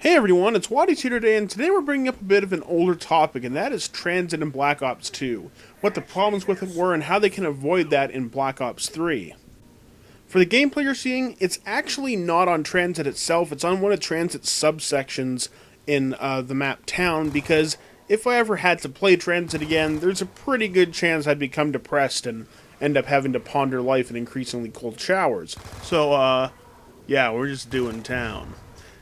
Hey everyone, it's Waddy's here today, and today we're bringing up a bit of an older topic, and that is Transit in Black Ops 2. What the problems with it were, and how they can avoid that in Black Ops 3. For the gameplay you're seeing, it's actually not on Transit itself, it's on one of Transit's subsections in the map Town, because if I ever had to play Transit again, there's a pretty good chance I'd become depressed and end up having to ponder life in increasingly cold showers. So, yeah, we're just doing Town.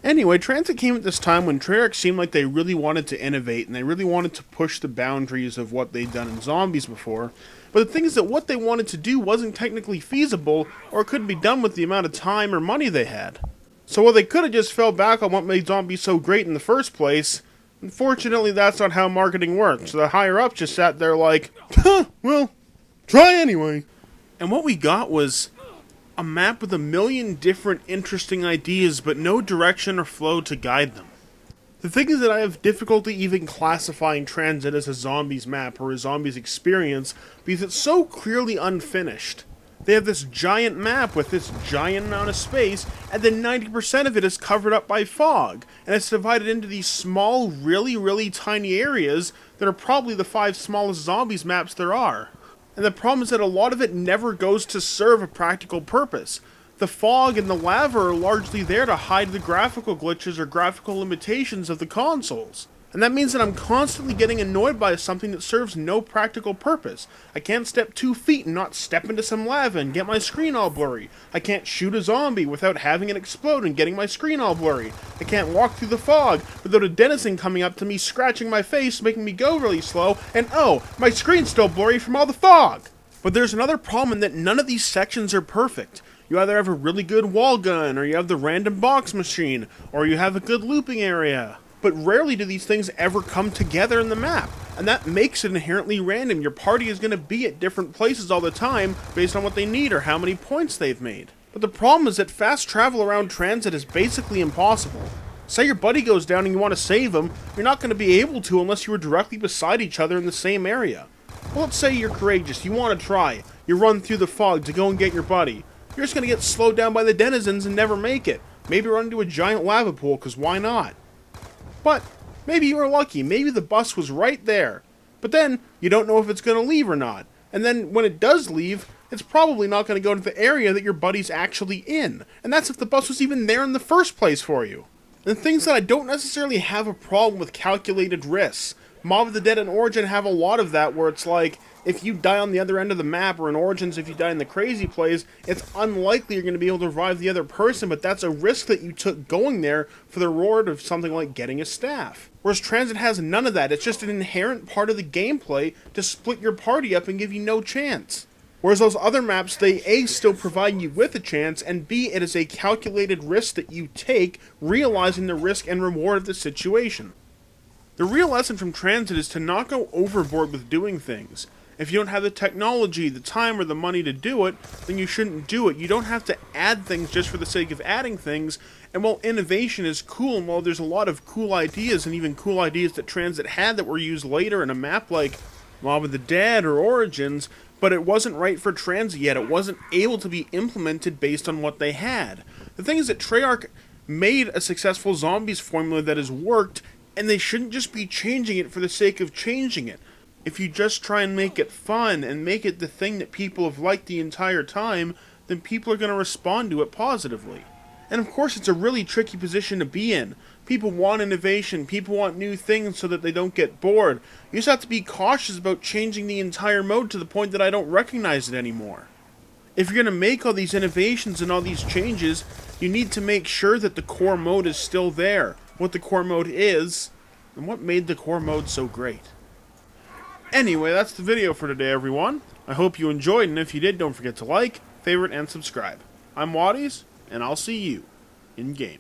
Anyway, Transit came at this time when Treyarch seemed like they really wanted to innovate and they really wanted to push the boundaries of what they'd done in zombies before. But the thing is that what they wanted to do wasn't technically feasible or couldn't be done with the amount of time or money they had. So while they could have just fell back on what made zombies so great in the first place, unfortunately that's not how marketing works. So the higher ups just sat there like, well, try anyway. And what we got was a map with a million different interesting ideas, but no direction or flow to guide them. The thing is that I have difficulty even classifying Transit as a zombies map or a zombies experience because it's so clearly unfinished. They have this giant map with this giant amount of space, and then 90% of it is covered up by fog, and it's divided into these small, really tiny areas that are probably the 5 smallest zombies maps there are. And the problem is that a lot of it never goes to serve a practical purpose. The fog and the lava are largely there to hide the graphical glitches or graphical limitations of the consoles. And that means that I'm constantly getting annoyed by something that serves no practical purpose. I can't step 2 feet and not step into some lava and get my screen all blurry. I can't shoot a zombie without having it explode and getting my screen all blurry. I can't walk through the fog without a denizen coming up to me, scratching my face, making me go really slow, and oh, my screen's still blurry from all the fog! But there's another problem in that none of these sections are perfect. You either have a really good wall gun, or you have the random box machine, or you have a good looping area. But rarely do these things ever come together in the map, and that makes it inherently random. Your party is going to be at different places all the time based on what they need or how many points they've made. But the problem is that fast travel around Transit is basically impossible. Say your buddy goes down and you want to save him, you're not going to be able to unless you are directly beside each other in the same area. Well, let's say you're courageous, you want to try, you run through the fog to go and get your buddy. You're just going to get slowed down by the denizens and never make it. Maybe run into a giant lava pool, because why not? But maybe you were lucky, maybe the bus was right there. But then, you don't know if it's going to leave or not. And then, when it does leave, it's probably not going to go to the area that your buddy's actually in. And that's if the bus was even there in the first place for you. And things that I don't necessarily have a problem with calculated risks. Mob of the Dead and Origin have a lot of that, where it's like, if you die on the other end of the map, or in Origins if you die in the crazy place, it's unlikely you're going to be able to revive the other person, but that's a risk that you took going there for the reward of something like getting a staff. Whereas Transit has none of that. It's just an inherent part of the gameplay to split your party up and give you no chance. Whereas those other maps, they A, still provide you with a chance, and B, it is a calculated risk that you take, realizing the risk and reward of the situation. The real lesson from Transit is to not go overboard with doing things. If you don't have the technology, the time, or the money to do it, then you shouldn't do it. You don't have to add things just for the sake of adding things, and while innovation is cool, and while there's a lot of cool ideas, and even cool ideas that Transit had that were used later in a map like Mob of the Dead or Origins, but it wasn't right for Transit yet. It wasn't able to be implemented based on what they had. The thing is that Treyarch made a successful zombies formula that has worked, and they shouldn't just be changing it for the sake of changing it. If you just try and make it fun and make it the thing that people have liked the entire time, then people are going to respond to it positively. And of course, it's a really tricky position to be in. People want innovation, people want new things so that they don't get bored. You just have to be cautious about changing the entire mode to the point that I don't recognize it anymore. If you're going to make all these innovations and all these changes, you need to make sure that the core mode is still there, what the core mode is, and what made the core mode so great. Anyway, that's the video for today, everyone. I hope you enjoyed, and if you did, don't forget to like, favorite, and subscribe. I'm Waddies, and I'll see you in game.